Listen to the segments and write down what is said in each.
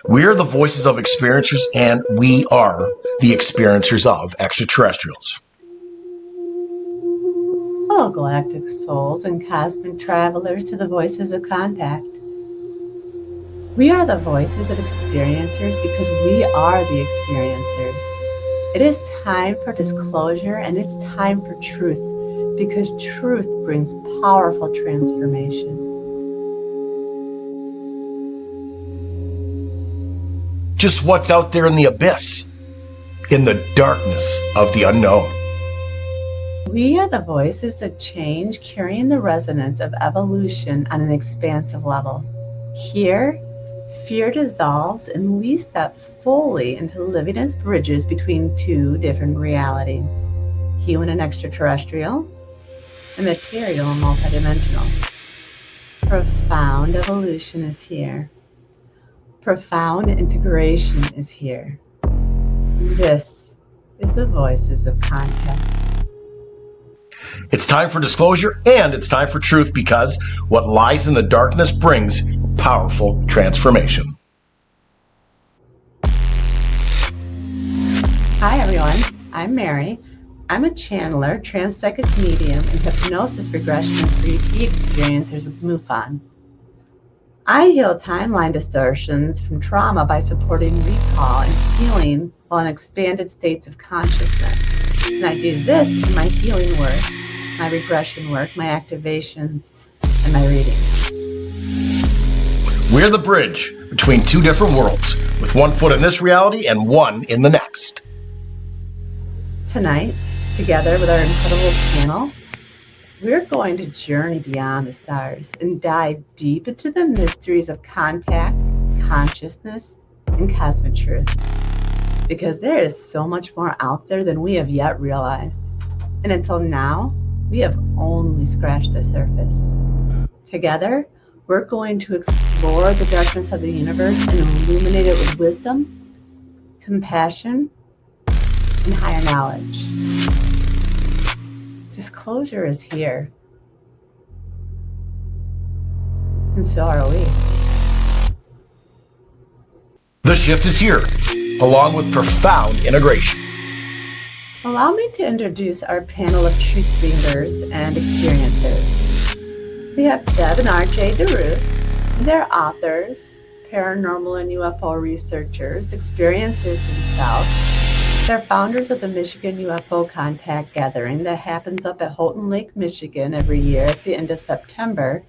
We are the voices of experiencers, and we are the experiencers of extraterrestrials. Hello, galactic souls and cosmic travelers to the voices of contact. We are the voices of experiencers because we are the experiencers. It is time for disclosure and it's time for truth because truth brings powerful transformation. Just what's out there in the abyss, in the darkness of the unknown. We are the voices of change carrying the resonance of evolution on an expansive level. Here, fear dissolves and we step fully into living as bridges between two different realities, human and extraterrestrial, and material and multidimensional. Profound evolution is here. Profound integration is here. This is the voices of contact. It's time for disclosure and it's time for truth because what lies in the darkness brings powerful transformation. Hi everyone, I'm Mary. I'm a channeler, transpsychic medium, and hypnosis regression and 3D experiencers with MUFON. I heal timeline distortions from trauma by supporting recall and healing while in expanded states of consciousness. And I do this through my healing work, my regression work, my activations, and my readings. We're the bridge between two different worlds, with one foot in this reality and one in the next. Tonight, together with our incredible panel, we're going to journey beyond the stars and dive deep into the mysteries of contact, consciousness, and cosmic truth. Because there is so much more out there than we have yet realized. And until now, we have only scratched the surface. Together, we're going to explore the darkness of the universe and illuminate it with wisdom, compassion, and higher knowledge. Disclosure is here. And so are we. The shift is here, along with profound integration. Allow me to introduce our panel of truth bringers and experiencers. We have Deb and RJ DeRoos. They're authors, paranormal and UFO researchers, experiencers themselves. They're founders of the Michigan UFO Contact Gathering that happens up at Houghton Lake, Michigan every year at the end of September.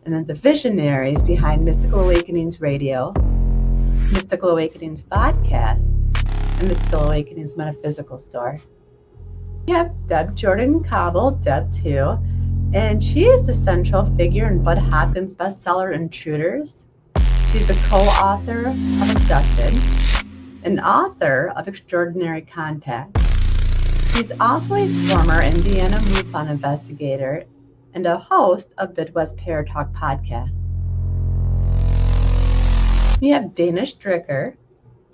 And then the visionaries behind Mystical Awakenings Radio, Mystical Awakenings Podcast, and Mystical Awakenings Metaphysical Store. We have Deb Jordan Cobble, Deb too, and she is the central figure in Bud Hopkins' bestseller Intruders. She's the co-author of Abducted, an author of Extraordinary Contact. She's also a former Indiana MUFON investigator and a host of Midwest Paratalk podcasts. We have Dana Stricker,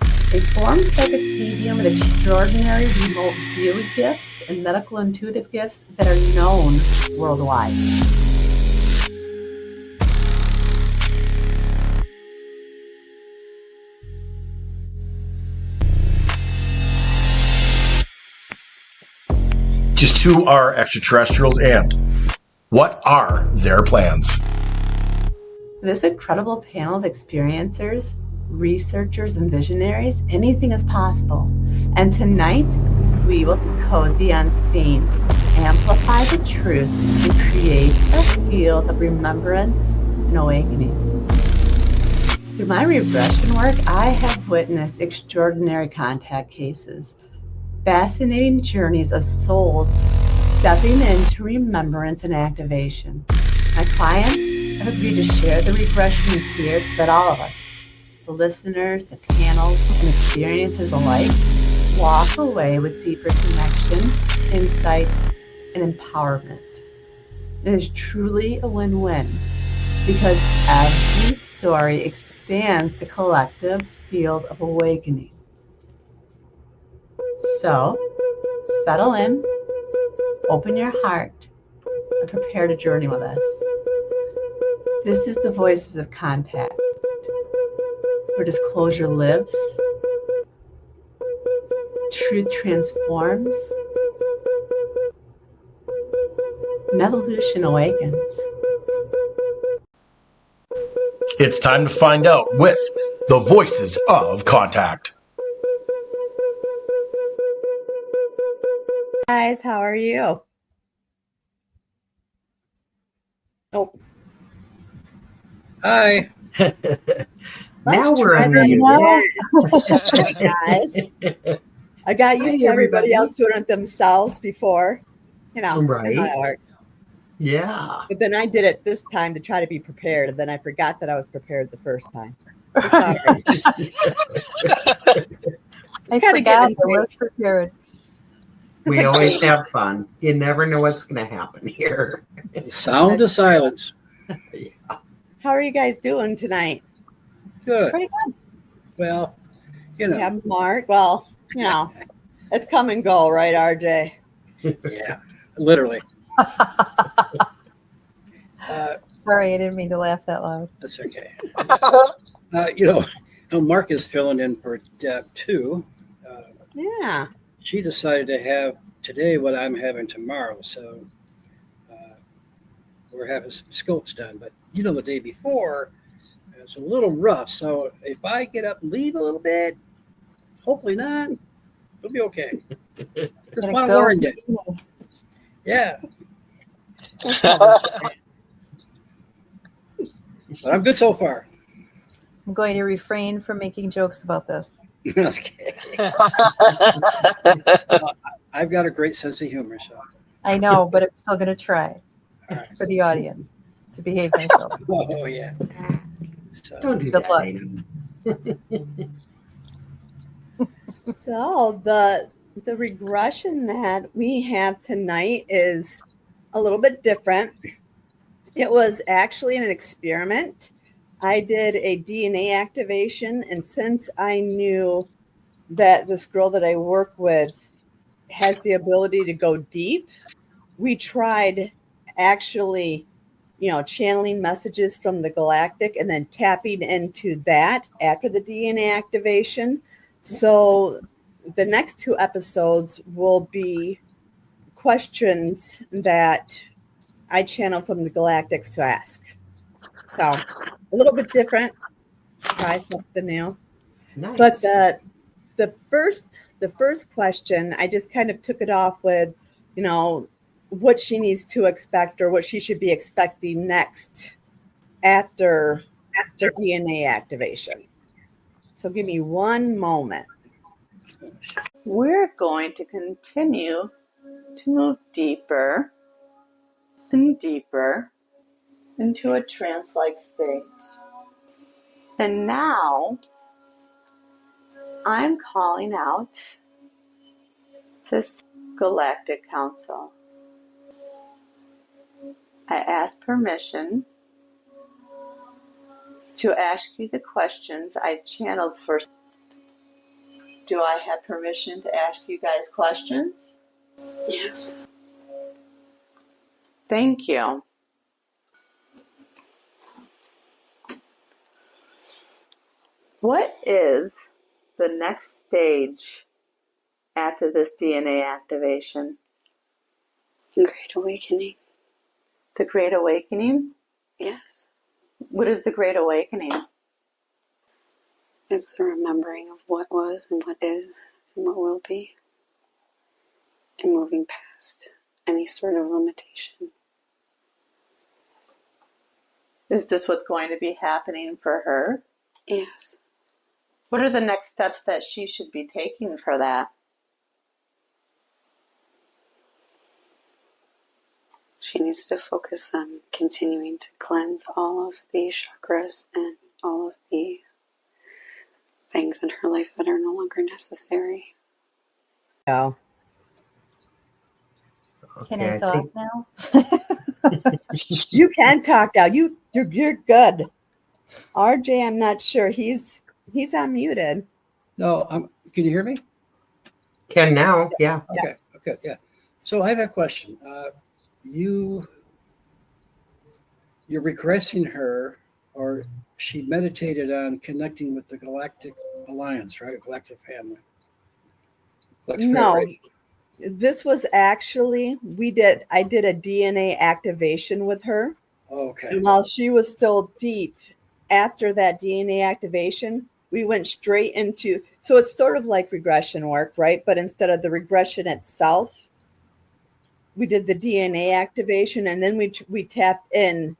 a formed psychic medium with extraordinary remote view gifts and medical intuitive gifts that are known worldwide. Just who are extraterrestrials and what are their plans? This incredible panel of experiencers, researchers, and visionaries, anything is possible. And tonight, we will decode the unseen, amplify the truth, and create a field of remembrance and awakening. Through my regression work, I have witnessed extraordinary contact cases, fascinating journeys of souls stepping into remembrance and activation. My clients have agreed to share the regressions here so that all of us, the listeners, the panels, and experiences alike, walk away with deeper connection, insight, and empowerment. It is truly a win-win because every story expands the collective field of awakening. So, settle in, open your heart, and prepare to journey with us. This is the Voices of Contact, For disclosure lives. Truth transforms. And evolution awakens. It's time to find out with the Voices of Contact. Guys, how are you? Oh, Hi. Now we're try unmuted. that again. Guys, I got used to everybody else doing it themselves before. You know, Right. how it works. Yeah. But then I did it this time to try to be prepared, and then I forgot that I was prepared the first time. So sorry. I gotta get forgot into I was prepared. We always have fun. You never know what's going to happen here. Sound of silence. How are you guys doing tonight? Good. Pretty good. Well, you We know, have Mark. Well, you know, it's come and go, right, RJ? yeah, literally. Sorry, I didn't mean to laugh that loud. That's okay. Mark is filling in for Deb too. Yeah. She decided to have today what I'm having tomorrow, so we're having some scopes done. But the day before it's a little rough. So if I get up and leave a little bit, hopefully not, it'll be okay. Just Gonna want to go. warn you. Yeah. But I'm good so far. I'm going to refrain from making jokes about this. Okay. I've got a great sense of humor, so. I know, but I'm still going to try All right. for the audience to behave myself. Oh yeah. So, Don't do Good that, luck. Dana. So the regression that we have tonight is a little bit different. It was actually an experiment. I did a DNA activation, and since I knew that this girl that I work with has the ability to go deep, we tried actually, channeling messages from the Galactic and then tapping into that after the DNA activation. So the next 2 episodes will be questions that I channel from the Galactics to ask. So a little bit different, try something new. Nice. But the first question, I just kind of took it off with, what she needs to expect or what she should be expecting next after the DNA activation. So give me one moment. We're going to continue to move deeper and deeper into a trance-like state. And now I'm calling out this Galactic Council. I ask permission to ask you the questions I channeled first. Do I have permission to ask you guys questions? Yes. Thank you. What is the next stage after this DNA activation? Great awakening. The Great Awakening? Yes. What is the Great Awakening? It's the remembering of what was and what is and what will be. And moving past any sort of limitation. Is this what's going to be happening for her? Yes. What are the next steps that she should be taking for that? She needs to focus on continuing to cleanse all of the chakras and all of the things in her life that are no longer necessary. Oh. Can I talk now? You can talk now. You're good. RJ, I'm not sure. He's unmuted. no, can you hear me? Can now, yeah. Okay, yeah. So I have a question. You're regressing her, or she meditated on connecting with the Galactic Alliance, right? Galactic family. Galactic No, Federation. this was actually I did a DNA activation with her. Okay. And while she was still deep, after that DNA activation, we went straight into, so it's sort of like regression work, right? But instead of the regression itself, we did the DNA activation, and then we tapped in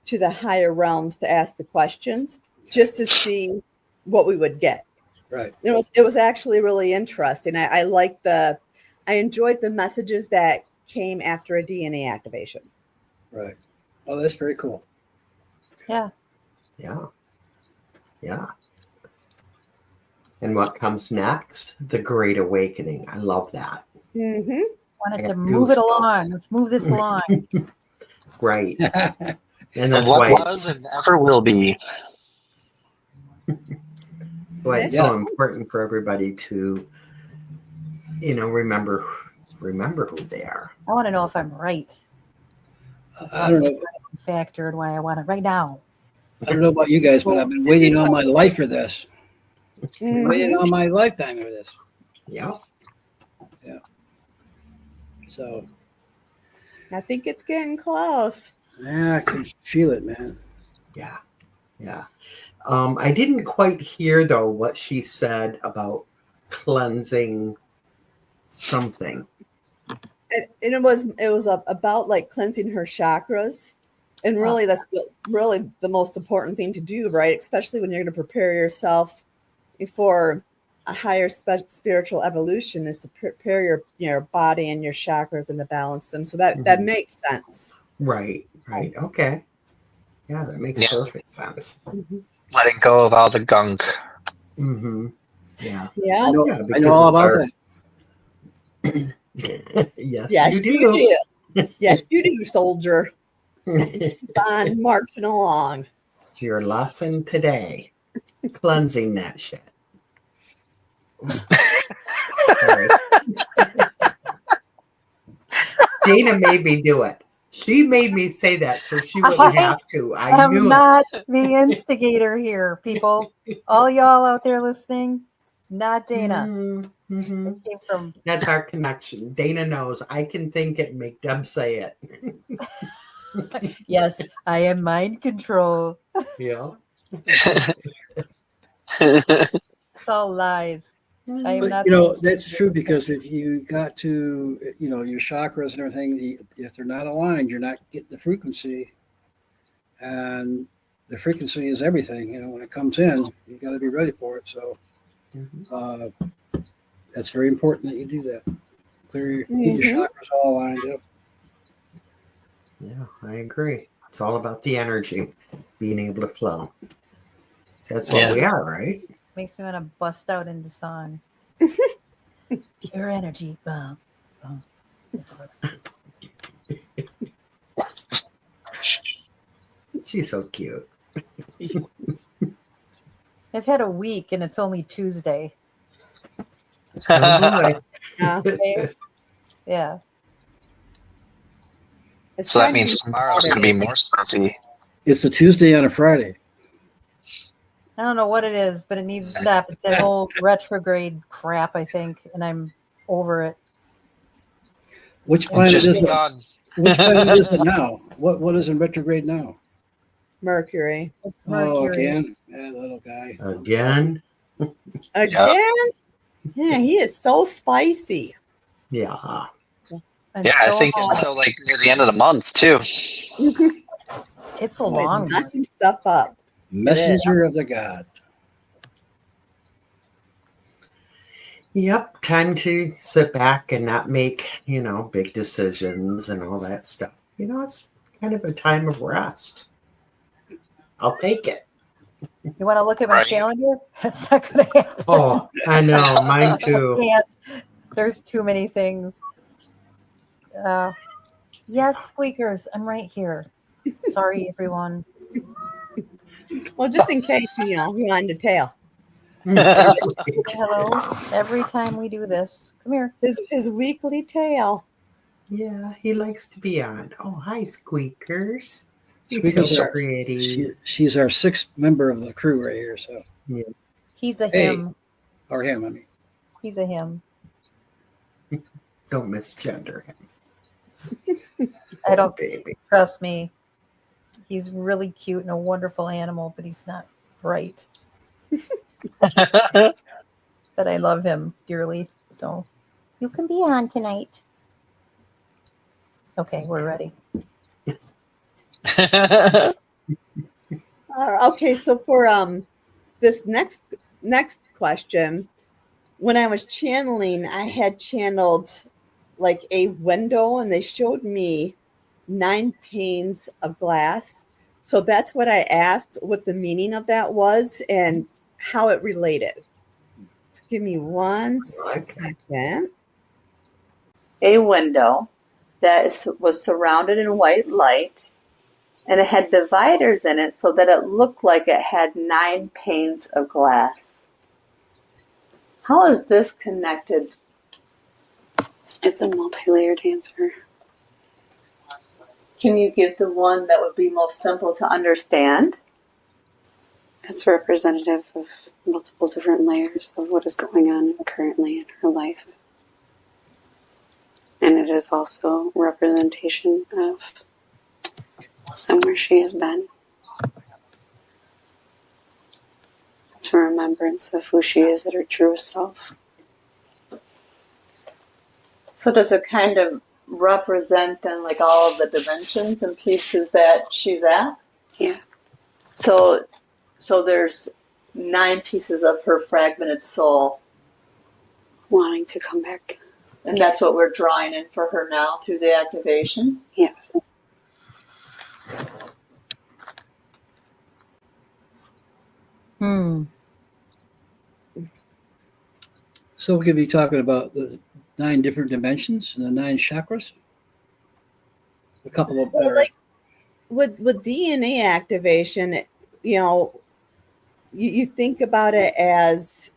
to the higher realms to ask the questions just to see what we would get. Right. It was actually really interesting. I enjoyed the messages that came after a DNA activation. Right. Oh, that's very cool. Yeah. Yeah. Yeah. And what comes next? The Great Awakening. I love that. Mm-hmm. Wanted I to got move it goosebumps. along. Let's move this along. Right. Yeah. And that's what why was and ever will be. it's so important for everybody to, remember who they are. I want to know if I'm right. I don't know. Factor and why I want it right now. I don't know about you guys, but I've been waiting all my life for this. Mhm. Waiting all my lifetime for this. Yeah. Yeah. So. I think it's getting close. Yeah, I can feel it, man. Yeah. Yeah. I didn't quite hear though what she said about cleansing something. And it was about like cleansing her chakras, and really that's really the most important thing to do, right? Especially when you're going to prepare yourself for a higher spiritual evolution, is to prepare your body and your chakras and to balance them. So that makes sense. Right. Okay. Yeah, that makes perfect sense. Mm-hmm. Letting go of all the gunk. Mm-hmm. Yeah. Yeah. I know because all it's about that. Yes, Yes, you do. Yes, you do, soldier. Keep on marching along. It's your lesson today. Cleansing that shit. Sorry. Dana made me do it. She made me say that so she wouldn't have to. I knew I'm not the instigator here, people. All y'all out there listening, not Dana. Mm-hmm. It came from That's our connection. Dana knows I can think it and make Deb say it. yes, I am mind control. Yeah. It's all lies. I am But, not. that's true, because if you got to, your chakras and everything, if they're not aligned, you're not getting the frequency. And the frequency is everything. When it comes in, you got to be ready for it. So that's very important that you do that. Get your chakras all aligned up. Yeah, I agree. It's all about the energy being able to flow. So that's what we are, right? Makes me want to bust out into song. Pure energy. Bum, bum. She's so cute. I've had a week and it's only Tuesday. Oh, Yeah. So that means tomorrow's going to be more stuffy. It's a Tuesday on a Friday. I don't know what it is, but it needs to stop. It's that whole retrograde crap, I think, and I'm over it. Which planet is it? Gone. Which planet is it now? What is in retrograde now? Mercury. It's Oh, Mercury. again? That little guy. again? Again? Yeah, he is so spicy. Yeah. I'm Yeah, so I think hot. until like near the end of the month too. It's a long one. Messing stuff up. Messenger of the God. Yep. Time to sit back and not make, big decisions and all that stuff. It's kind of a time of rest. I'll take it. You want to look at my Right. calendar? That's not going to happen. Oh, I know. Mine too. Can't. There's too many things. Yes, squeakers. I'm right here. Sorry, everyone. Well, just in case, he wanted to tell. Hello. Every time we do this, come here. His weekly tale. Yeah, he likes to be on. Oh, hi, squeakers. He's so pretty. She's our sixth member of the crew right here. So Yeah. He's a Hey. him. or him, I mean. He's a him. Don't misgender him. I don't Baby. trust me. He's really cute and a wonderful animal, but he's not bright. But I love him dearly. So you can be on tonight. Okay, we're ready. Okay, so for this next question, when I was channeling, I had channeled like a window, and they showed me 9 panes of glass. So that's what I asked, what the meaning of that was and how it related. So give me one second. A window that was surrounded in white light, and it had dividers in it so that it looked like it had 9 panes of glass. How is this connected? It's a multi-layered answer. Can you give the one that would be most simple to understand? It's representative of multiple different layers of what is going on currently in her life. And it is also representation of somewhere she has been. It's a remembrance of who she is at her truest self. So does it kind of represent then like all of the dimensions and pieces that she's at? Yeah. So there's 9 pieces of her fragmented soul. Wanting to come back. And that's what we're drawing in for her now through the activation? Yes. So we could be talking about the 9 different dimensions and the 9 chakras. A couple of better. Like with DNA activation, you think about it as,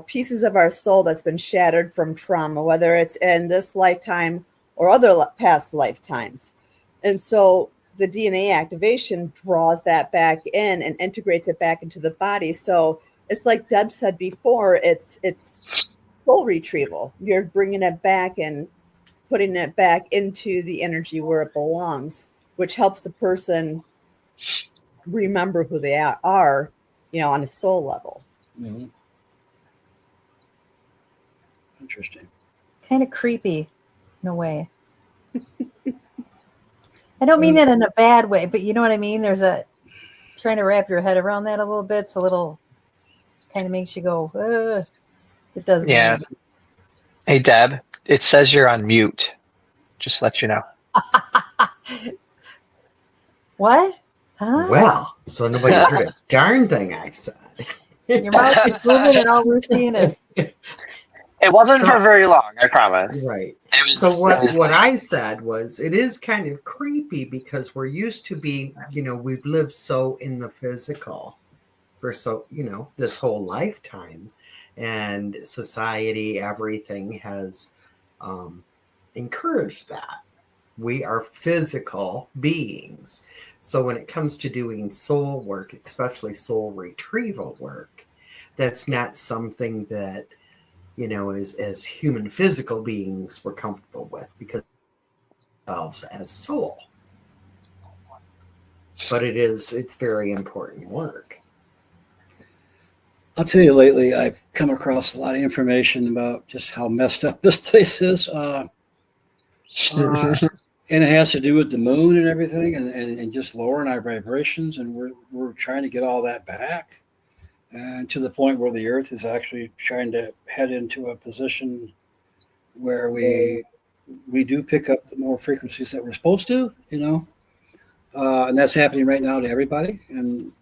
pieces of our soul that's been shattered from trauma, whether it's in this lifetime or other past lifetimes. And so the DNA activation draws that back in and integrates it back into the body. So it's like Deb said before, it's soul retrieval. You're bringing it back and putting it back into the energy where it belongs, which helps the person remember who they are, on a soul level. Mm-hmm. Interesting. Kind of creepy in a way. I don't mean that in a bad way, but you know what I mean? There's trying to wrap your head around that a little bit. It's a little, kind of makes you go, ugh. It does. Yeah. Weird. Hey, Deb, it says you're on mute. Just let you know. What? Huh? Well, so nobody heard a darn thing I said. Your mouth is moving and all we're seeing is. It wasn't for very long, I promise. Right. It was, So what I said was, it is kind of creepy because we're used to being, we've lived so in the physical for this whole lifetime, and society, everything has encouraged that. We are physical beings. So when it comes to doing soul work, especially soul retrieval work, that's not something that, as human physical beings we're comfortable with, because ourselves as soul. But it's very important work. I'll tell you, lately I've come across a lot of information about just how messed up this place is. And it has to do with the moon and everything, and just lowering our vibrations. And we're trying to get all that back, and to the point where the Earth is actually trying to head into a position where we do pick up the more frequencies that we're supposed to, and that's happening right now to everybody. And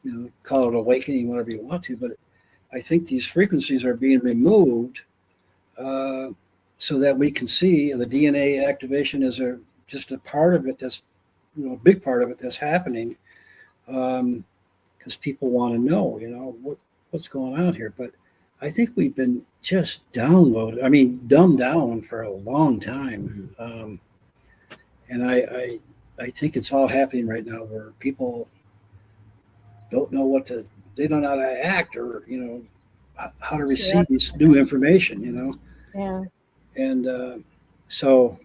call it awakening, whatever you want to, but I think these frequencies are being removed so that we can see the DNA activation is just a part of it that's, a big part of it that's happening, because people want to know, what's going on here. But I think we've been just dumbed down for a long time. And I think it's all happening right now where people don't know they don't know how to act or, how to receive this new information, Yeah. And so,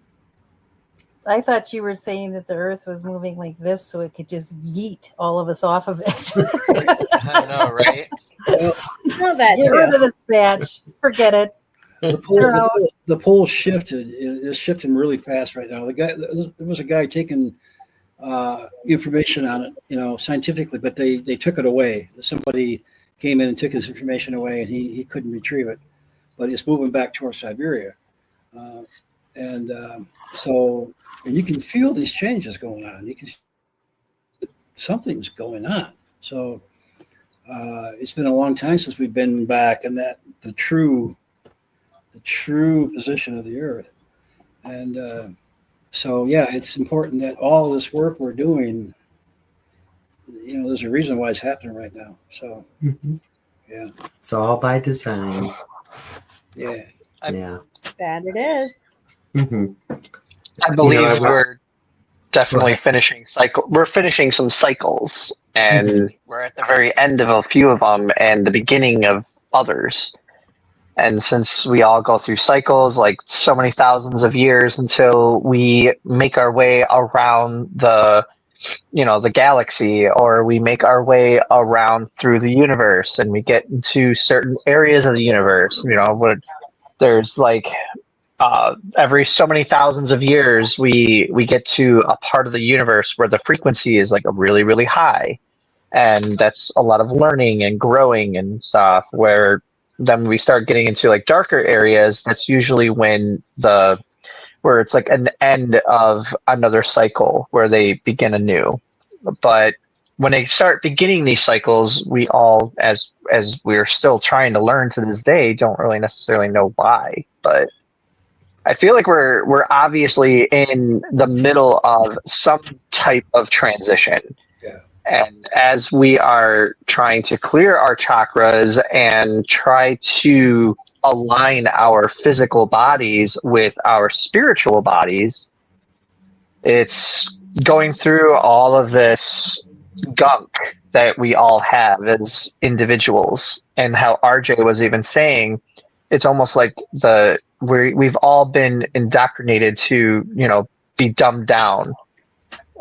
I thought you were saying that the earth was moving like this so it could just yeet all of us off of it. I know, right? well, Know that Get too. rid of this batch. Forget it. the pole shifted. It's shifting really fast right now. There was a guy taking information on it, scientifically, but they took it away. Somebody came in and took his information away, and he couldn't retrieve it. But it's moving back towards Siberia, and so you can feel these changes going on. Something's going on. So it's been a long time since we've been back in the true position of the Earth, and so yeah, it's important that all this work we're doing, there's a reason why it's happening right now. So yeah, It's all by design. yeah. Yeah. That it is. Mm-hmm. I believe I- we're definitely finishing cycle. We're finishing some cycles, and we're at the very end of a few of them and the beginning of others. And since we all go through cycles, like so many thousands of years until we make our way around the galaxy, or we make our way around through the universe, and we get into certain areas of the universe, where there's like every so many thousands of years, we get to a part of the universe where the frequency is like a really, really high. And that's a lot of learning and growing and stuff, where then we start getting into like darker areas. That's usually where it's like an end of another cycle where they begin anew. But when they start beginning these cycles, we all, as we're still trying to learn to this day, don't really necessarily know why. But I feel like we're obviously in the middle of some type of transition. Yeah. And as we are trying to clear our chakras and try to align our physical bodies with our spiritual bodies, it's going through all of this gunk that we all have as individuals. And how RJ was even saying, it's almost like we've all been indoctrinated to, be dumbed down.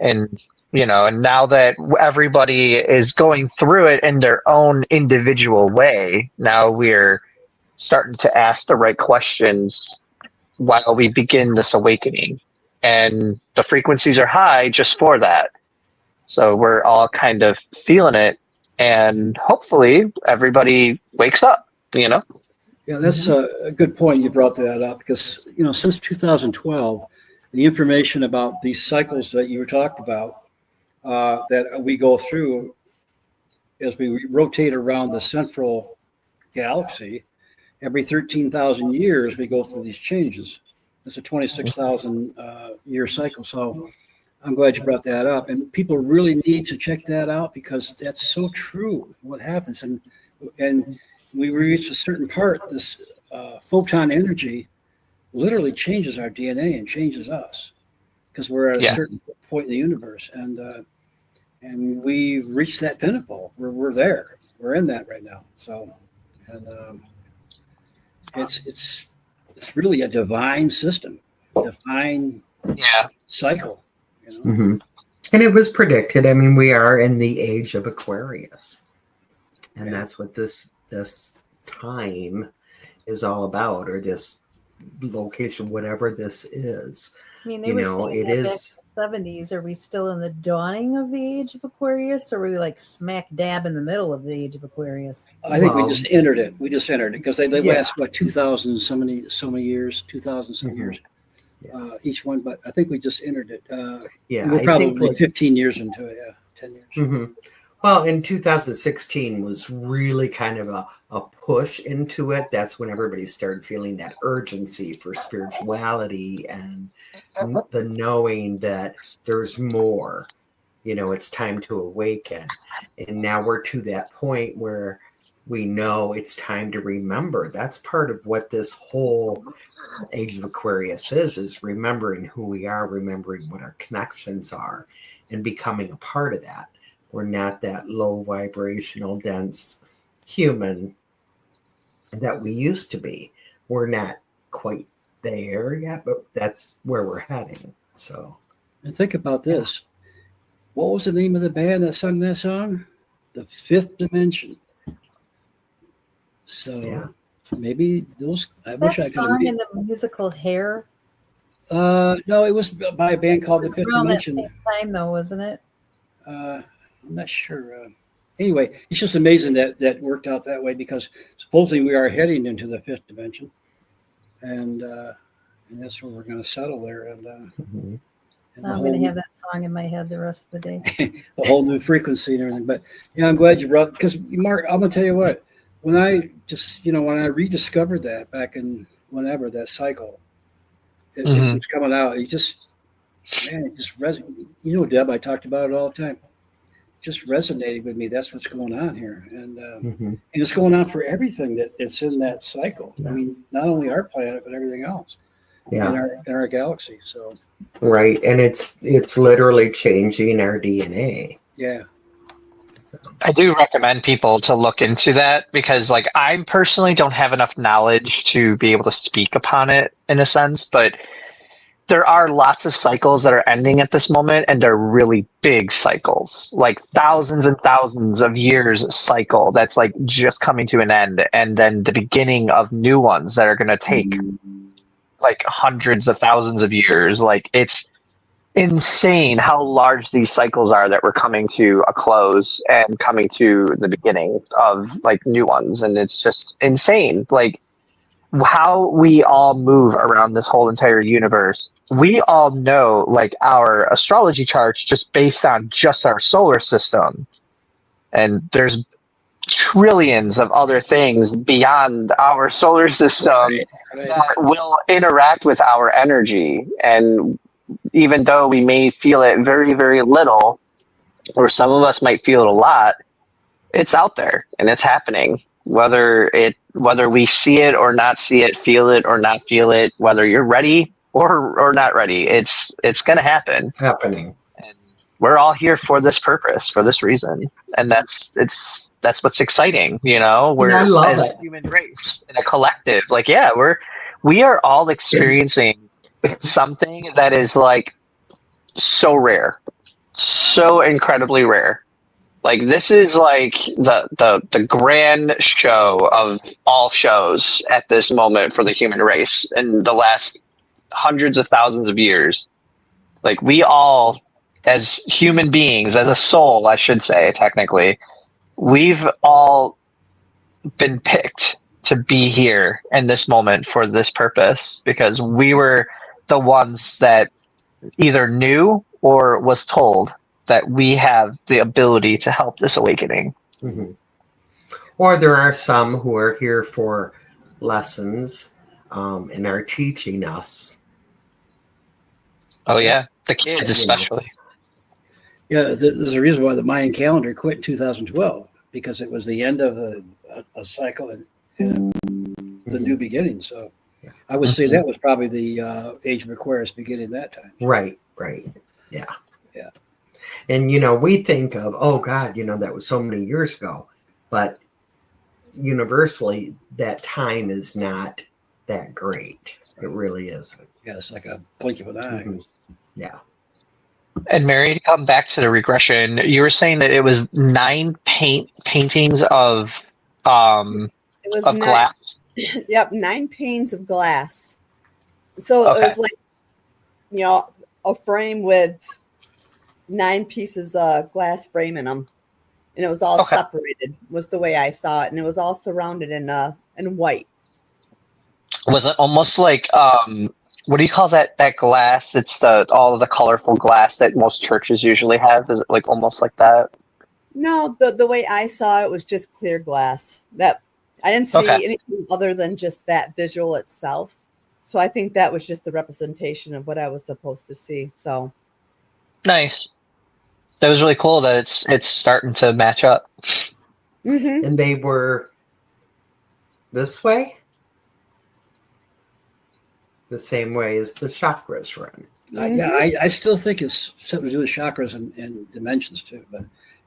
And and now that everybody is going through it in their own individual way, now we're starting to ask the right questions while we begin this awakening. And the frequencies are high just for that. So we're all kind of feeling it, and hopefully everybody wakes up, Yeah, that's a good point. You brought that up because, since 2012, the information about these cycles that you were talking about, that we go through as we rotate around the central galaxy, every 13,000 years, we go through these changes. It's a 26,000 year cycle. So I'm glad you brought that up. And people really need to check that out because that's so true, what happens. And we reach a certain part, this photon energy literally changes our DNA and changes us because we're at a certain point in the universe. And we reached that pinnacle. We're there. We're in that right now. So, and it's really a divine system, divine cycle. Mm-hmm. And it was predicted. I mean, we are in the age of Aquarius, and that's what this time is all about, or this location, whatever this is. I mean, they were saying it that is. back in the 70s. Are we still in the dawning of the age of Aquarius, or are we like smack dab in the middle of the age of Aquarius? I think we just entered it. We just entered it because they last 2,000 so many years, 2,000 some years, each one. But I think we just entered it. We're probably 15 years into it. 10 years. Mm-hmm. Well, in 2016 was really kind of a push into it. That's when everybody started feeling that urgency for spirituality and the knowing that there's more. It's time to awaken. And now we're to that point where we know it's time to remember. That's part of what this whole Age of Aquarius is remembering who we are, remembering what our connections are, and becoming a part of that. We're not that low vibrational, dense human that we used to be. We're not quite there yet, but that's where we're heading. So, and think about this. What was the name of the band that sung that song? The Fifth Dimension. So maybe those. I wish I could have made in the musical Hair. No, it was by a band called The Fifth Dimension. That same time, though, wasn't it? I'm not sure. Anyway, it's just amazing that worked out that way, because supposedly we are heading into the fifth dimension, and that's where we're going to settle there. And I'm going to have that song in my head the rest of the day. A whole new frequency and everything. But yeah, I'm glad you brought, because Mark, I'm going to tell you what. When I rediscovered that back in whenever that cycle, it was coming out. It just resonated. Deb, I talked about it all the time. Just resonated with me. That's what's going on here, and it's going on for everything that's in that cycle. I mean, not only our planet, but everything else in our galaxy. So right, and it's literally changing our DNA. Yeah. I do recommend people to look into that, because like I personally don't have enough knowledge to be able to speak upon it in a sense, but there are lots of cycles that are ending at this moment, and they're really big cycles, like thousands and thousands of years cycle that's like just coming to an end, and then the beginning of new ones that are going to take like hundreds of thousands of years. Like, it's insane how large these cycles are that we're coming to a close and coming to the beginning of like new ones. And it's just insane. Like, how we all move around this whole entire universe. We all know like our astrology charts just based on just our solar system. And there's trillions of other things beyond our solar system that will interact with our energy. And even though we may feel it very, very little, or some of us might feel it a lot, it's out there and it's happening. Whether we see it or not see it, feel it or not feel it, whether you're ready or not ready, it's going to happen. It's happening. And we're all here for this purpose, for this reason. And that's what's exciting, We're as a human race in a collective. Like, yeah, we are all experiencing something that is like so rare, so incredibly rare. Like, this is like the grand show of all shows at this moment for the human race in the last hundreds of thousands of years. Like, we all, as human beings, as a soul, I should say, technically, we've all been picked to be here in this moment for this purpose, because we were the ones that either knew or was told that we have the ability to help this awakening. Mm-hmm. Or there are some who are here for lessons and are teaching us. Oh, yeah. The kids, especially. Yeah, there's a reason why the Mayan calendar quit in 2012, because it was the end of a cycle and the new beginning. So I would say that was probably the Age of Aquarius beginning that time. Right. Yeah. And, we think of, oh, God, that was so many years ago. But universally, that time is not that great. It really isn't. Yeah, it's like a blink of an eye. Mm-hmm. Yeah. And Mary, to come back to the regression, you were saying that it was 9 paintings of glass. Yep, 9 panes of glass. So it was like, a frame with 9 pieces of glass frame in them, and it was all separated. Was the way I saw it, and it was all surrounded in white. Was it almost like what do you call that glass? It's all of the colorful glass that most churches usually have. Is it like almost like that? No, the way I saw it was just clear glass. That I didn't see anything other than just that visual itself. So I think that was just the representation of what I was supposed to see. So nice. That was really cool that it's starting to match up. Mm-hmm. And they were this way, the same way as the chakras run. I still think it's something to do with chakras and dimensions too. But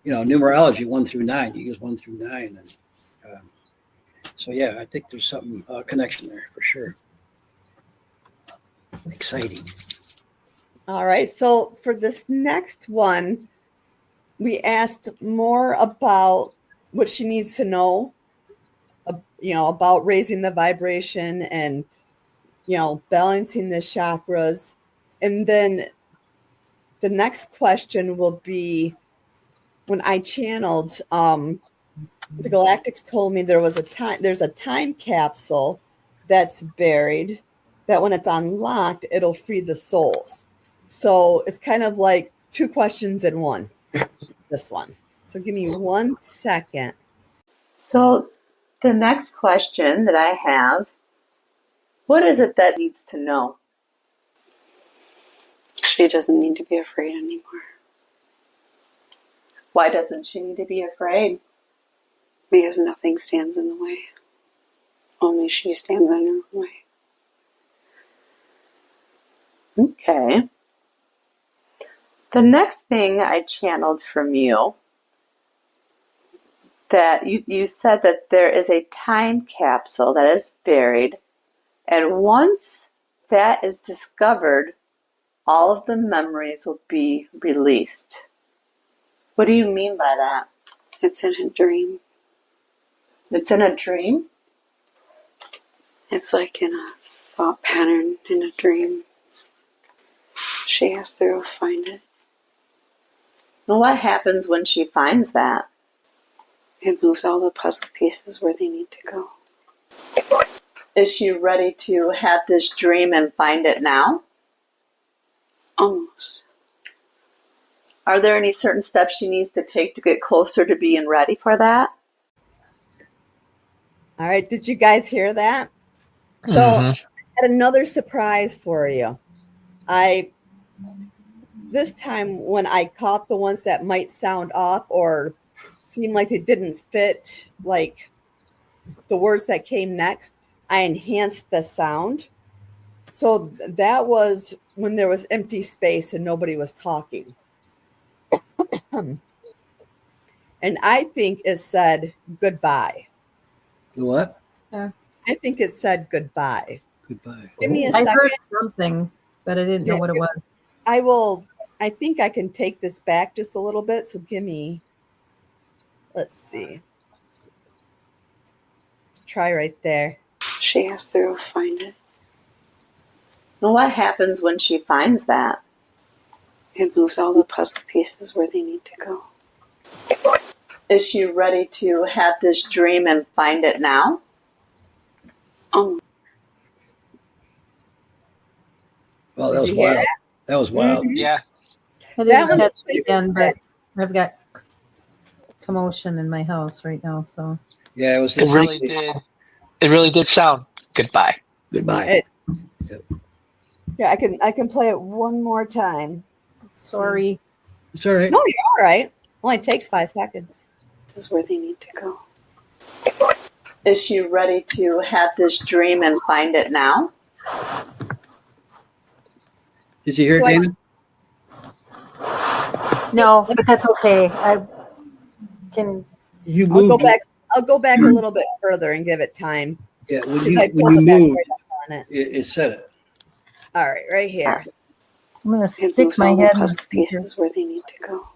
numerology 1 through 9. You use 1 through 9, and so yeah, I think there's something connection there for sure. Exciting. All right. So for this next one, we asked more about what she needs to know, about raising the vibration and, balancing the chakras. And then the next question will be, when I channeled, the Galactics told me there's a time capsule that's buried that when it's unlocked, it'll free the souls. So it's kind of like 2 questions in one, this one. So give me 1 second. So the next question that I have, what is it that needs to know? She doesn't need to be afraid anymore. Why doesn't she need to be afraid? Because nothing stands in the way. Only she stands in her own way. Okay. The next thing I channeled from you, that you said that there is a time capsule that is buried, and once that is discovered, all of the memories will be released. What do you mean by that? It's in a dream. It's in a dream? It's like in a thought pattern in a dream. She has to go find it. Well, what happens when she finds that? It moves all the puzzle pieces where they need to go. Is she ready to have this dream and find it now? Almost. Are there any certain steps she needs to take to get closer to being ready for that? All right. Did you guys hear that? So I had another surprise for you. This time when I caught the ones that might sound off or seem like they didn't fit, like the words that came next, I enhanced the sound. So that was when there was empty space and nobody was talking. And I think it said goodbye. The what? I think it said goodbye. Goodbye. Give me a I second. heard something, but I didn't know what it was. I think I can take this back just a little bit. So give me, let's see. Try right there. She has to go find it. Well, what happens when she finds that? It moves all the puzzle pieces where they need to go. Is she ready to have this dream and find it now? Almost. Well, that Did was you hear wild. that? That was wild. Yeah. I That didn't one catch is it again, but I've got commotion in my house right now. So Yeah, it was. It really did. It really did sound goodbye. Goodbye. Yeah, I can play it one more time. sorry. It's all right. No, you're all right. Only takes 5 seconds. This is where they need to go. Is she ready to have this dream and find it now? Did you hear So it, Dana? No, but that's okay. I can. You I'll moved. I'll go back a little bit further and give it time. Yeah, when Because I you pulled it back moved, right up on it. it said it. All right, right here. I'm gonna It stick moves my all head the in the puzzle speaker. pieces where they need to go.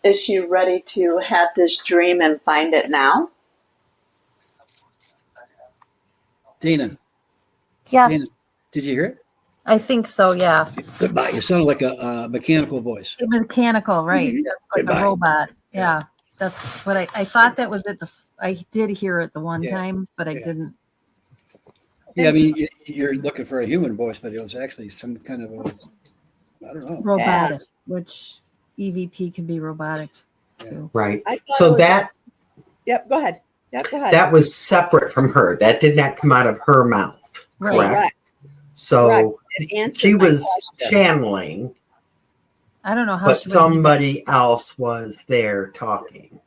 Is she ready to have this dream and find it now? Dana, Yeah, Dana, did you hear it? I think so. Yeah, Goodbye. It sounded like a mechanical voice. mechanical, right? Mhm. That's like Goodbye. a robot. Yeah, that's what I thought. That was it. I did hear it the one Yeah. time, but I Yeah. didn't. Yeah, I mean, you're looking for a human voice, but it was actually some kind of a, I don't know. Robotic, which EVP can be robotic too. Right. I thought it So was- that Yep, go ahead. Yep, go ahead. that was separate from her. That did not come out of her mouth. Right. Correct. Correct. So It answered she my was question. channeling, I don't know how. but she would- somebody else was there talking.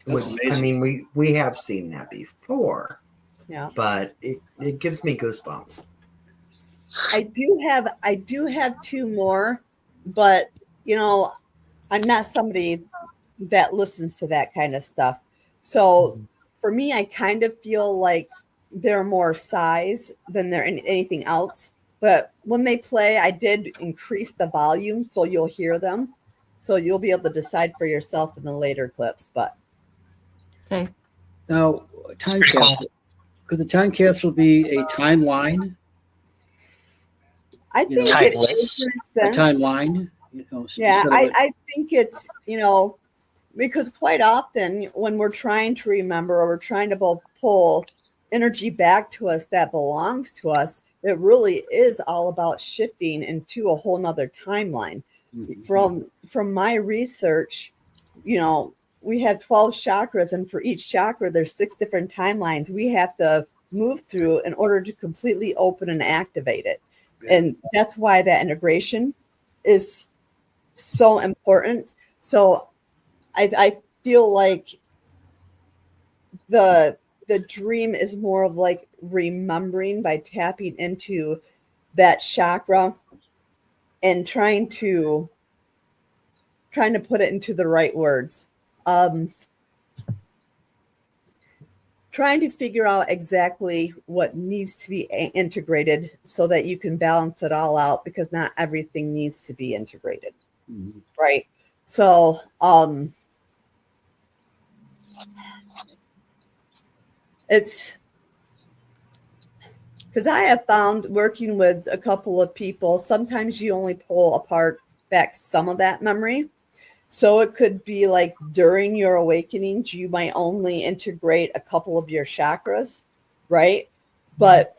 That's Which, amazing. I mean, we have seen that before, Yeah. but it gives me goosebumps. I do have two more, but you know, I'm not somebody that listens to that kind of stuff. So for me, I kind of feel like they're more size than they're anything else. But when they play, I did increase the volume so you'll hear them. So you'll be able to decide for yourself in the later clips. But Okay. Now, time Pretty cool. capsule. Could the time capsule be a timeline? I You know, think it is Timeless. in a a sense. timeline. You know, Yeah, instead of I think it's, because quite often when we're trying to remember or we're trying to pull energy back to us that belongs to us, it really is all about shifting into a whole nother timeline. From my research, we have 12 chakras, and for each chakra there's 6 different timelines we have to move through in order to completely open and activate it. Yeah. And that's why that integration is so important. So I feel like the dream is more of like remembering by tapping into that chakra and trying to put it into the right words. Trying to figure out exactly what needs to be integrated so that you can balance it all out, because not everything needs to be integrated. Mhm. Right. So, it's because I have found working with a couple of people, sometimes you only pull apart back some of that memory. So it could be like during your awakenings, you might only integrate a couple of your chakras, right? But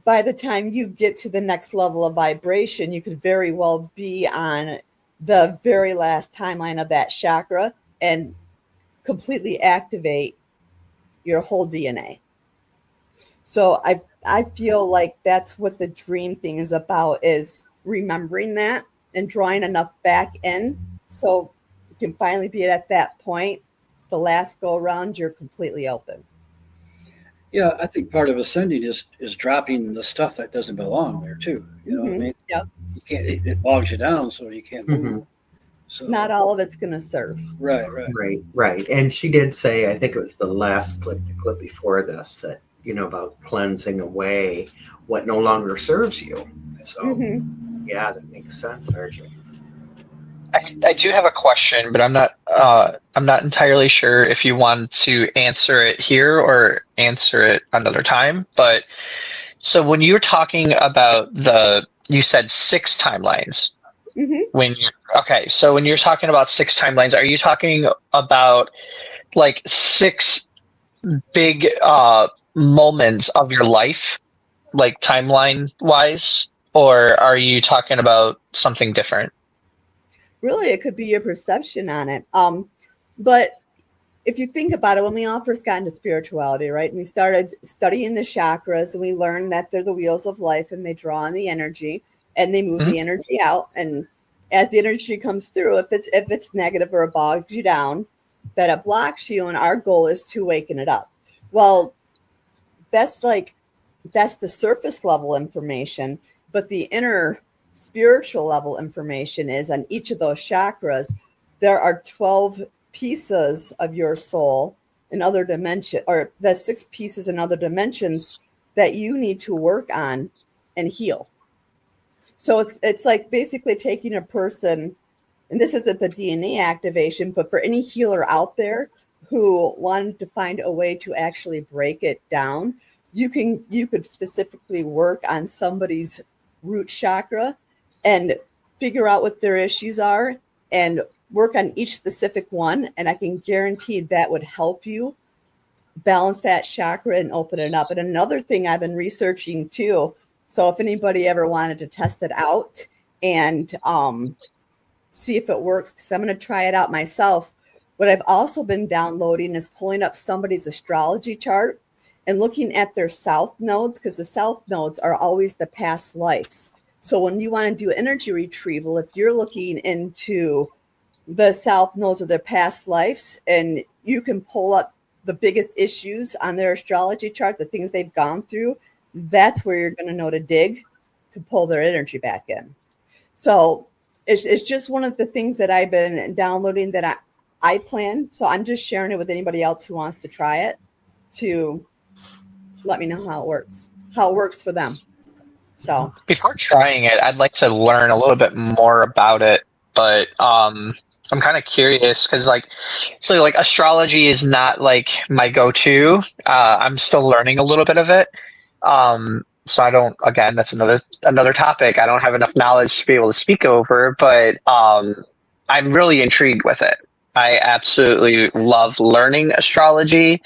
by the time you get to the next level of vibration, you could very well be on the very last timeline of that chakra and completely activate your whole DNA. So I feel like that's what the dream thing is about, is remembering that and drawing enough back in so you can finally be at that point. The last go around, you're completely open. Yeah, I think part of ascending is dropping the stuff that doesn't belong there too. You know what I mean? Yep. You can't. It bogs you down, so you can't move. So Not all of it's going to serve. right. Right. And she did say, I think it was the last clip, the clip before this, that, about cleansing away what no longer serves you. So, yeah, that makes sense, RJ. I do have a question, but I'm not entirely sure if you want to answer it here or answer it another time. But so when you're talking about you said 6 timelines. So when you're talking about 6 timelines, are you talking about like 6 big moments of your life, like timeline wise, or are you talking about something different? Really, it could be your perception on it. But if you think about it, when we all first got into spirituality, right, and we started studying the chakras, and we learned that they're the wheels of life and they draw on the energy and they move the energy out. And as the energy comes through, if it's negative or it bogs you down, that it blocks you. And our goal is to waken it up. Well, that's the surface level information, but the inner spiritual level information is on each of those chakras. There are 12 pieces of your soul in other dimension, or the 6 pieces in other dimensions that you need to work on and heal. So it's like basically taking a person, and this isn't the DNA activation, but for any healer out there who wanted to find a way to actually break it down, you could specifically work on somebody's root chakra and figure out what their issues are and work on each specific one. And I can guarantee that would help you balance that chakra and open it up. And another thing I've been researching too, so if anybody ever wanted to test it out and see if it works, because I'm going to try it out myself, what I've also been downloading is pulling up somebody's astrology chart and looking at their south nodes, because the south nodes are always the past lives. So when you want to do energy retrieval, if you're looking into the South nodes of their past lives, and you can pull up the biggest issues on their astrology chart, the things they've gone through. That's where you're going to know to dig to pull their energy back in. So it's just one of the things that I've been downloading that I plan. So I'm just sharing it with anybody else who wants to try it, to let me know how it works for them. So before trying it, I'd like to learn a little bit more about it, but I'm kind of curious because like astrology is not like my go-to. I'm still learning a little bit of it. So I don't, again, that's another topic. I don't have enough knowledge to be able to speak over, but I'm really intrigued with it. I absolutely love learning astrology.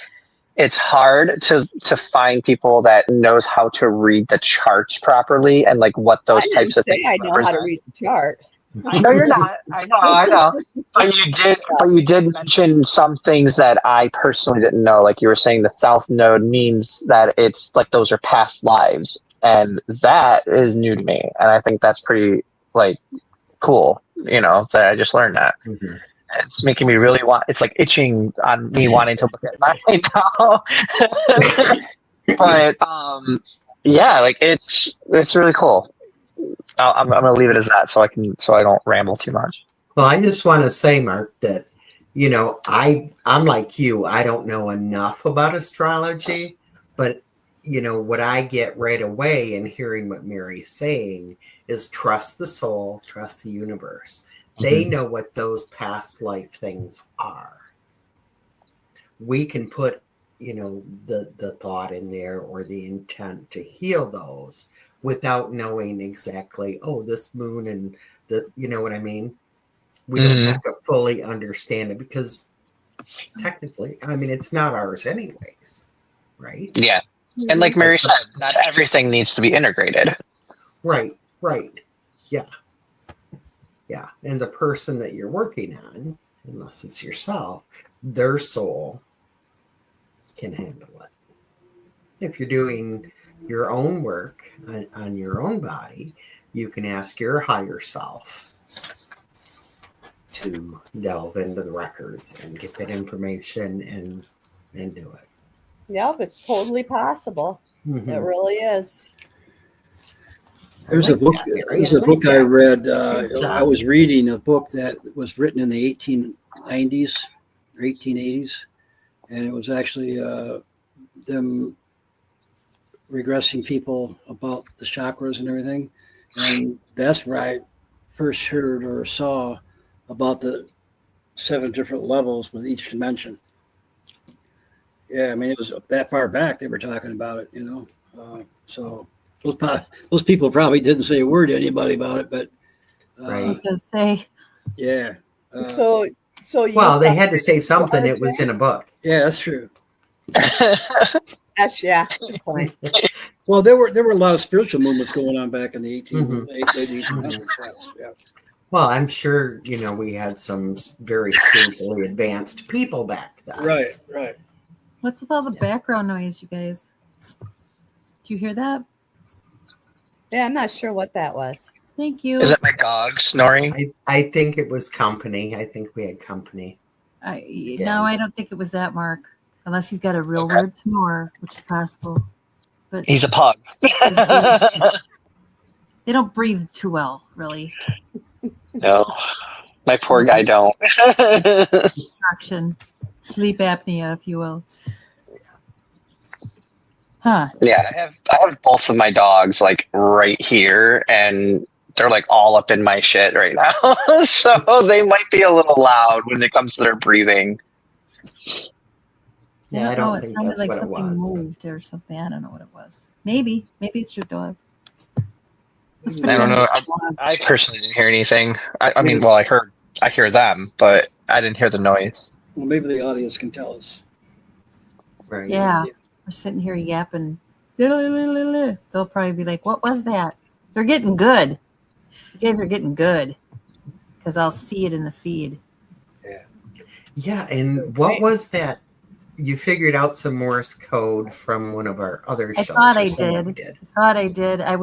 It's hard to find people that knows how to read the charts properly and like what those types of things I know how to read the chart. I know you're not. I know. But you did mention some things that I personally didn't know. Like you were saying the South Node means that it's like those are past lives. And that is new to me. And I think that's pretty like cool, that I just learned that. Mm-hmm. It's making me really it's like itching on me wanting to look at mine now. But yeah, like it's really cool. I'm gonna leave it as that so I don't ramble too much. Well, I just want to say, Mark, that I'm like you. I don't know enough about astrology, but what I get right away in hearing what Mary's saying is trust the soul, trust the universe. They know what those past life things are. We can put, the thought in there or the intent to heal those without knowing exactly, this moon and you know what I mean? We don't have to fully understand it because technically, it's not ours anyways, right? Yeah. And like Mary said, not everything needs to be integrated. Right. Yeah. Yeah, and the person that you're working on, unless it's yourself, their soul can handle it. If you're doing your own work on your own body, you can ask your higher self to delve into the records and get that information and do it. Yep, it's totally possible. Mm-hmm. It really is. There's a book I read. I was reading a book that was written in the 1890s or 1880s, and it was actually them regressing people about the chakras and everything. And that's where I first heard or saw about the 7 different levels with each dimension. Yeah, it was that far back they were talking about it, so. Those people probably didn't say a word to anybody about it, but I was going to say, yeah. So well, they had to say something. It was in a book. Yeah, that's true. That's good point. Well, there were a lot of spiritual movements going on back in the 1800s. Yeah. Well, I'm sure we had some very spiritually advanced people back then. Right. What's with all the background noise, you guys? Do you hear that? Yeah, I'm not sure what that was. Thank you. Is it my dog snoring? I think it was company. I think we had company. No, I don't think it was that, Mark. Unless he's got a real weird snore, which is possible. But he's a pug. They don't breathe too well, really. No, my poor guy don't. Obstruction, sleep apnea, if you will. Huh. Yeah, I have both of my dogs like right here, and they're like all up in my shit right now. So they might be a little loud when it comes to their breathing. Yeah, I don't think sounded that's like what it something was. Moved or something. I don't know what it was. Maybe it's your dog. I don't know. I personally didn't hear anything. I mean, well, I hear them, but I didn't hear the noise. Well, maybe the audience can tell us. Right. Yeah. We're sitting here yapping. They'll probably be like, what was that? They're getting good. You guys are getting good. Because I'll see it in the feed. Yeah, and what was that? You figured out some Morse code from one of our other shows. I thought I did. I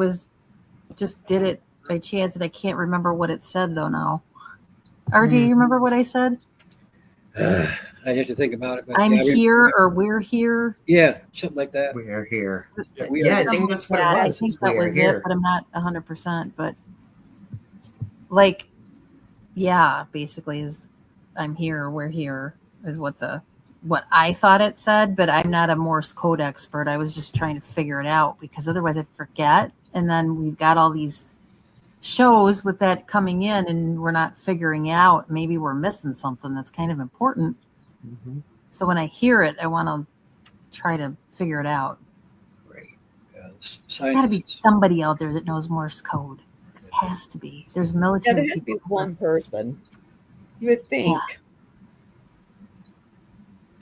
just did it by chance, and I can't remember what it said, though, now. RJ, you remember what I said? I'd have to think about it. But I'm yeah, here or we're here. Yeah, something like that. We are here. We Yeah, are I think that's what it I was. think Is we that are was here. it, but I'm not 100%. But like, yeah, basically is I'm here or we're here is what I thought it said, but I'm not a Morse code expert. I was just trying to figure it out because otherwise I'd forget. And then we've got all these shows with that coming in and we're not figuring out. Maybe we're missing something that's kind of important. Mhm. So when I hear it, I want to try to figure it out. Great. Yeah, There's got to be scientists. somebody out there that knows Morse code. Has to be. There's Yeah, military there has to be people. one person. You would think.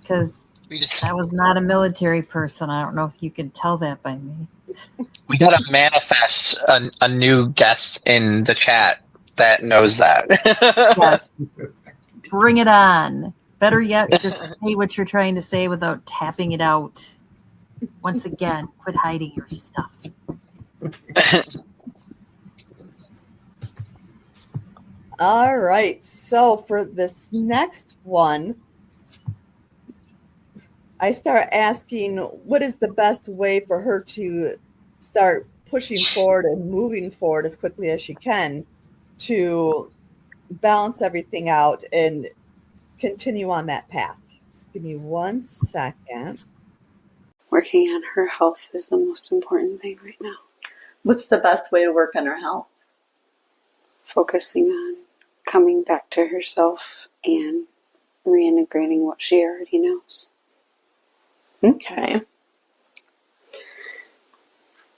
Because We just I was not a military person. I don't know if you could tell that by me. we gotta manifest a new guest in the chat that knows that. Yes. Bring it on. Better yet, just say what you're trying to say without tapping it out. Once again, quit hiding your stuff. All right. So for this next one, I start asking what is the best way for her to start pushing forward and moving forward as quickly as she can to balance everything out and continue on that path. So give me 1 second. Working on her health is the most important thing right now. What's the best way to work on her health? Focusing on coming back to herself and reintegrating what she already knows. Okay.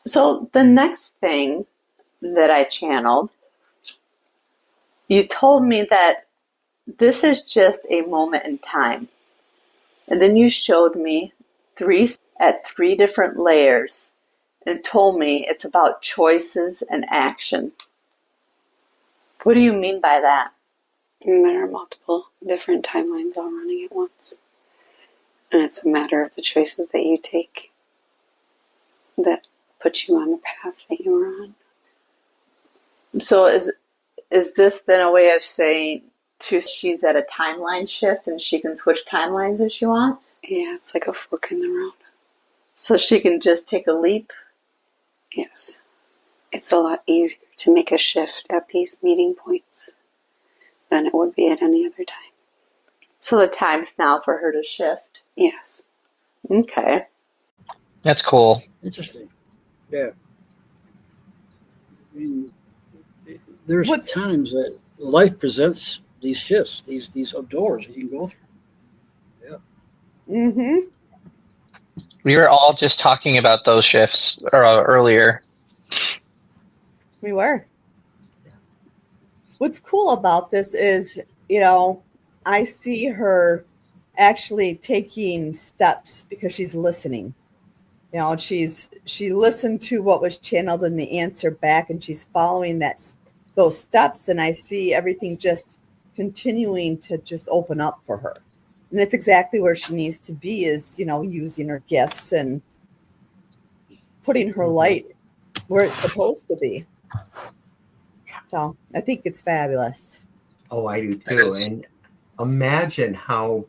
So the next thing that I channeled, you told me that this is just a moment in time. And then you showed me three different layers and told me it's about choices and action. What do you mean by that? And there are multiple different timelines all running at once. And it's a matter of the choices that you take that put you on the path that you were on. So is this then a way of saying she's at a timeline shift and she can switch timelines if she wants? Yeah, it's like a fork in the road. So she can just take a leap? Yes. It's a lot easier to make a shift at these meeting points than it would be at any other time. So the time's now for her to shift? Yes. Okay. That's cool. Interesting. Yeah. I mean, there's What's- times that life presents these shifts, these doors that you can go through. Mm-hmm. We were all just talking about those shifts earlier. We were. What's cool about this is, I see her actually taking steps because she's listening. She listened to what was channeled in the answer back, and she's following those steps, and I see everything just continuing to just open up for her. And it's exactly where she needs to be is, using her gifts and putting her light where it's supposed to be. So I think it's fabulous. Oh, I do too. And imagine how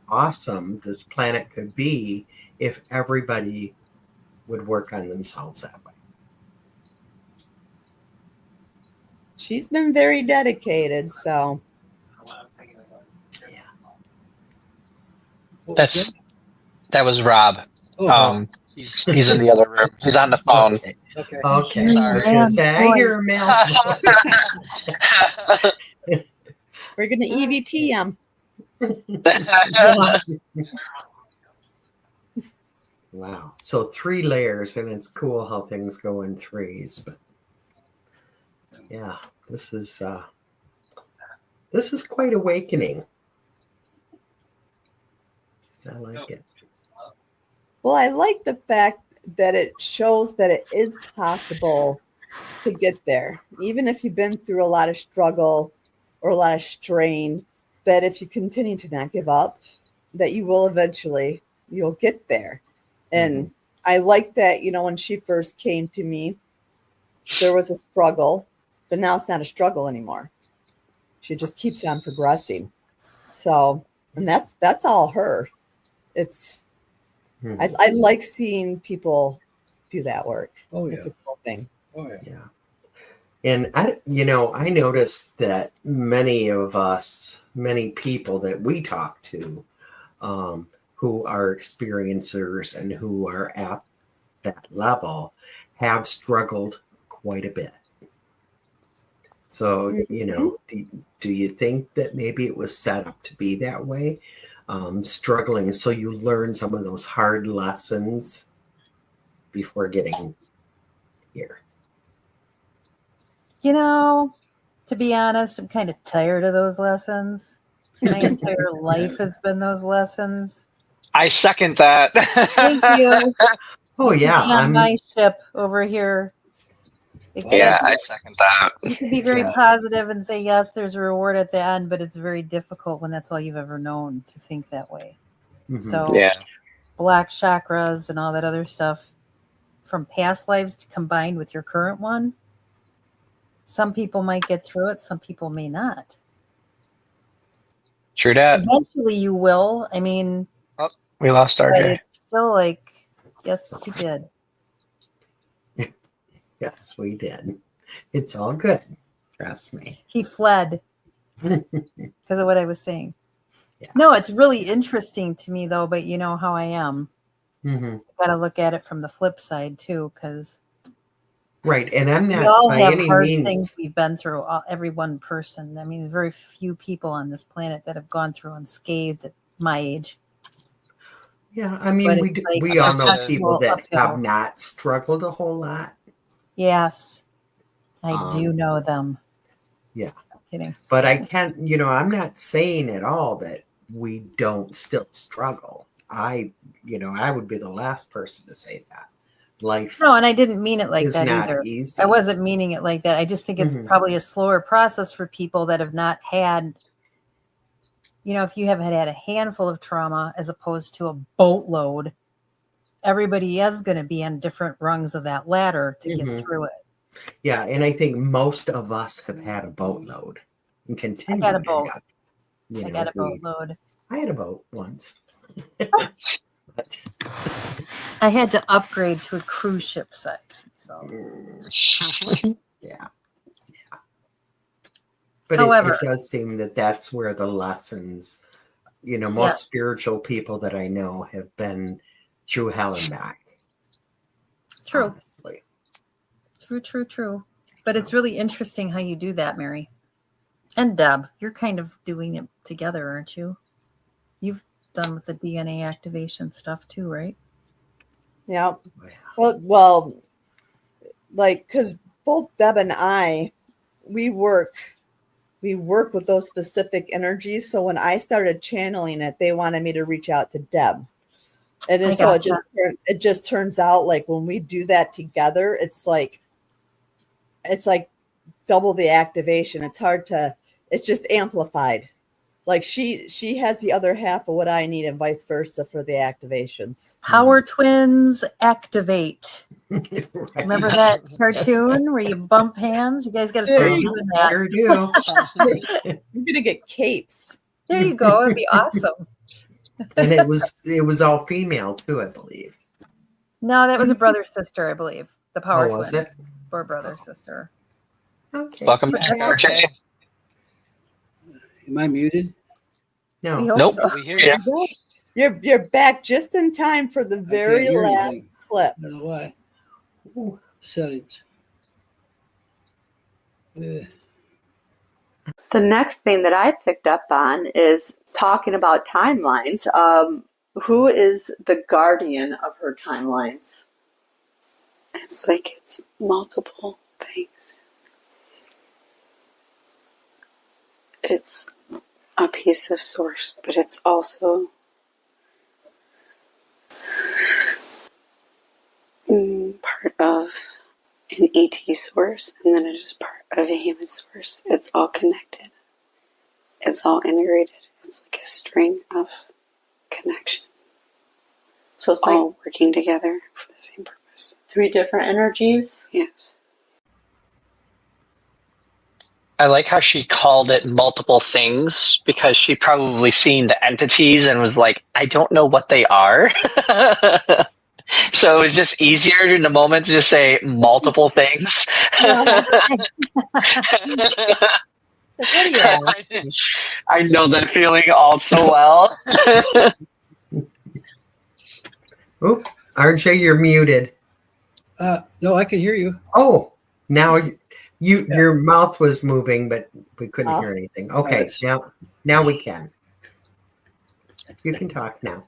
awesome this planet could be if everybody would work on themselves that way. She's been very dedicated, so. Yeah. What was That was Rob. that? He's in the other room. He's on the phone. Okay. Okay. Okay. I was going to say, I hear a male. We're going to EVP him. Wow. So 3 layers, and it's cool how things go in 3s. But yeah, this is quite awakening. I like it. Well, I like the fact that it shows that it is possible to get there. Even if you've been through a lot of struggle or a lot of strain, that if you continue to not give up, that you will eventually, you'll get there. And I like that, when she first came to me, there was a struggle, but now it's not a struggle anymore. She just keeps on progressing. So, and that's all her. It's I like seeing people do that work. Oh yeah. It's a cool thing. Oh yeah. Yeah. And I noticed that many people that we talk to, who are experiencers and who are at that level, have struggled quite a bit. So, do you think that maybe it was set up to be that way? Struggling, so you learn some of those hard lessons before getting here. To be honest, I'm kind of tired of those lessons. My entire life has been those lessons. I second that. Thank you. Oh yeah, Be on my ship over here. Yeah, I second that. You can be very positive and say, yes, there's a reward at the end, but it's very difficult when that's all you've ever known to think that way. Mhm. So black chakras and all that other stuff from past lives combined with your current one, some people might get through it, some people may not. True that. Eventually you will. I mean, we lost RJ. But it's still like, yes, we did. Yes, we did. It's all good. Trust me. He fled because of what I was saying. Yeah. No, it's really interesting to me, though, but you know how I am. Mm-hmm. Got to look at it from the flip side, too, because right. And I'm not we all by have any hard means things we've been through, every one person. I mean, very few people on this planet that have gone through unscathed at my age. Yeah, I mean, we all know people that have not struggled a whole lot. Yes, I do know them. Yeah. I'm kidding. But I can't, I'm not saying at all that we don't still struggle. I would be the last person to say that. Life. No, and I didn't mean it like is that not either. easy. I wasn't meaning it like that. I just think it's probably a slower process for people that have not had, if you have had a handful of trauma as opposed to a boatload, everybody is going to be on different rungs of that ladder to get through it. Yeah, and I think most of us have had a boatload and continue I got a boat. I got a boatload. I had a boat once. But I had to upgrade to a cruise ship size. So. Yeah. But however, it does seem that that's where the lessons, most spiritual people that I know have been through hell and back. True. Honestly. True. But it's really interesting how you do that, Mary. And Deb, you're kind of doing it together, aren't you? You've done with the DNA activation stuff too, right? Yeah. Well, like, because both Deb and I, we work with those specific energies. So when I started channeling it, they wanted me to reach out to Deb. And so it just turns out like when we do that together, it's like double the activation. It's just amplified. Like she has the other half of what I need and vice versa for the activations. Power twins activate. Right. Remember that cartoon where you bump hands? You guys got to start doing that. Sure do. You're going to get capes. There you go. It'd be awesome. And it was all female too, I believe. No, that was a brother-sister, I believe. The Power was Twins. it? Or brother-sister. Okay. Welcome back, RJ. Am I muted? No. Nope. So. We hear you. You're back just in time for the very last clip. I don't know why. Settings. The next thing that I picked up on is talking about timelines. Who is the guardian of her timelines? It's like it's multiple things. It's a piece of source, but it's also part of an ET source, and then it is part of a human source. It's all connected. It's all integrated. It's like a string of connection. So it's all like working together for the same purpose. 3 different energies? Yes. I like how she called it multiple things because she probably seen the entities and was like, I don't know what they are. So it was just easier in the moment to just say multiple things. Yeah. I know that feeling all so well. Oh, RJ, you're muted. No, I can hear you. Oh, now your mouth was moving, but we couldn't Oh. hear anything. Okay, now we can. You can talk now.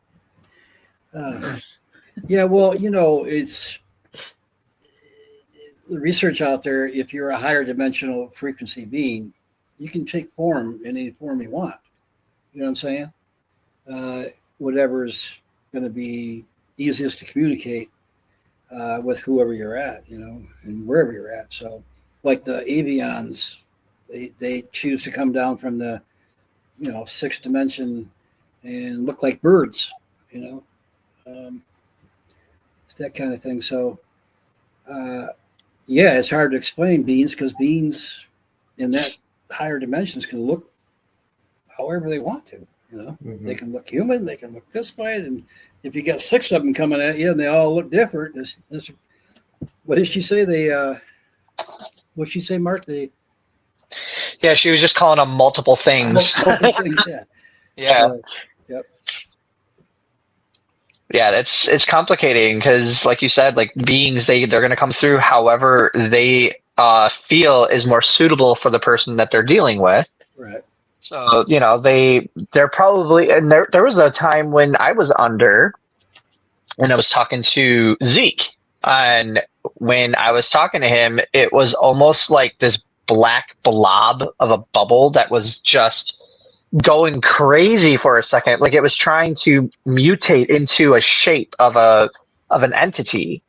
Yeah, well, it's the research out there. If you're a higher dimensional frequency being, you can take form in any form you want. You know what I'm saying? Whatever's going to be easiest to communicate with whoever you're at, and wherever you're at. So, like the avians, they choose to come down from the, sixth dimension and look like birds, it's that kind of thing. So, it's hard to explain beings because beings in that higher dimensions can look however they want to. Mhm. They can look human, they can look this way, and if you got 6 of them coming at you and they all look different, what did she say? What did she say, Mark? Yeah, she was just calling them multiple things. Multiple things, yeah. Yeah. So, yep. Yeah, it's complicating because, like you said, like beings, they're going to come through however they feel is more suitable for the person that they're dealing with. Right. So they're probably, and there was a time when I was under, and I was talking to Zeke, and when I was talking to him, it was almost like this black blob of a bubble that was just going crazy for a second, like it was trying to mutate into a shape of an entity,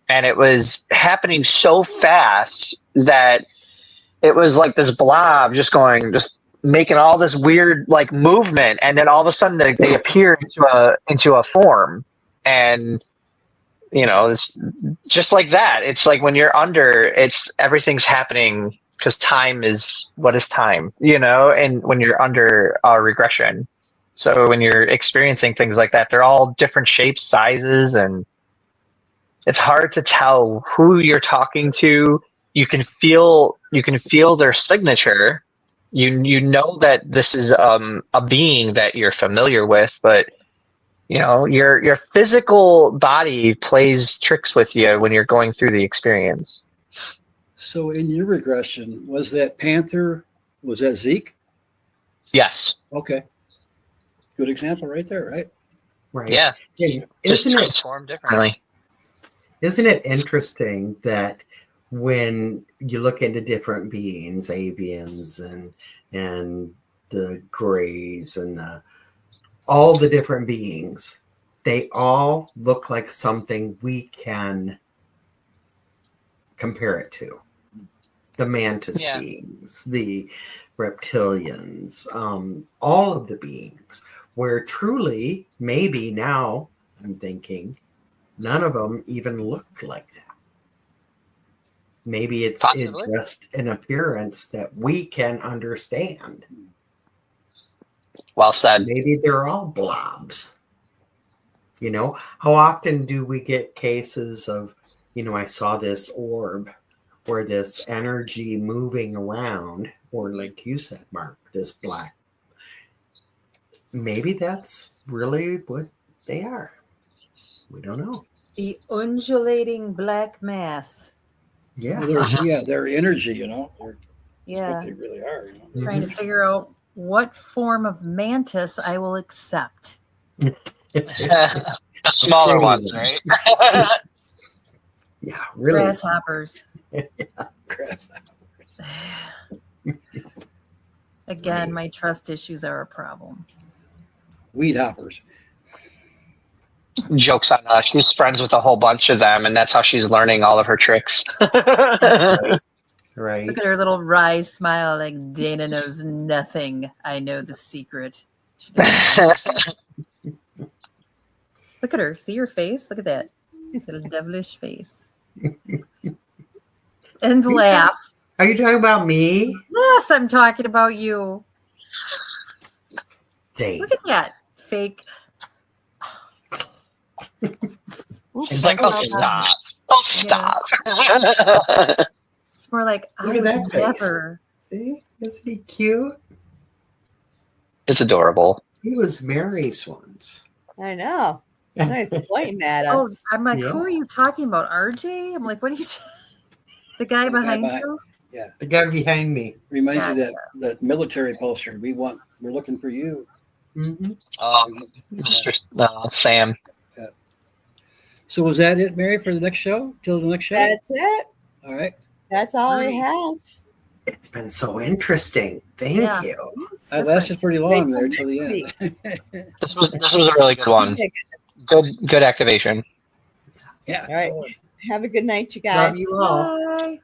and it was happening so fast that it was like this blob just making all this weird like movement, and then all of a sudden they appear into a form, and it's just like that. It's like when you're under, everything's happening because time is what is time, and when you're under regression. So when you're experiencing things like that, they're all different shapes, sizes, and it's hard to tell who you're talking to. You can feel their signature. You know that this is a being that you're familiar with, but your physical body plays tricks with you when you're going through the experience. So in your regression, was that Panther? Was that Zeke? Yes. Okay. Good example right there, right? Right. Yeah. And Just transformed differently. Isn't it interesting that when you look into different beings, avians and the grays and all the different beings, they all look like something we can compare it to. The mantis beings, the reptilians, all of the beings, where truly, maybe now I'm thinking, none of them even look like that. Maybe it's just an appearance that we can understand. Well said. Maybe they're all blobs. How often do we get cases of, I saw this orb or this energy moving around, or like you said, Mark, this black. Maybe that's really what they are. We don't know. The undulating black mass. Yeah. Well, their energy, that's what they really are. Trying to figure out what form of mantis I will accept. The smaller ones, right? Yeah, really. Grasshoppers. Grasshoppers. Again, my trust issues are a problem. Weed hoppers. Joke's on us. She's friends with a whole bunch of them, and that's how she's learning all of her tricks. Right. Look at her little wry smile, like Dana knows nothing. I know the secret. Look at her. See her face? Look at that. Little devilish face. And laugh. Are you talking about me? Yes, I'm talking about you. Dang. Look at that fake. Oops, It's like, sorry oh, about that. stop. Oh, stop. It's more like Look I at that would face. never. See? Isn't he cute? It's adorable. He was Mary's once. I know. Nice pointing at Oh, us. I'm like, Yeah. who are you talking about? RJ? I'm like, what are you? The guy The guy behind behind- you? The guy behind me. Reminds you that military poster. We're looking for you. Mm-hmm. Mr. Sam. So was that it, Mary, for the next show? Till the next show? That's it. All right. That's all we have. It's been so interesting. Thank Yeah. you. That lasted pretty long there till the end. This was a really good one. Good activation. Yeah. All right. Have a good night, you guys. Love you all. Bye.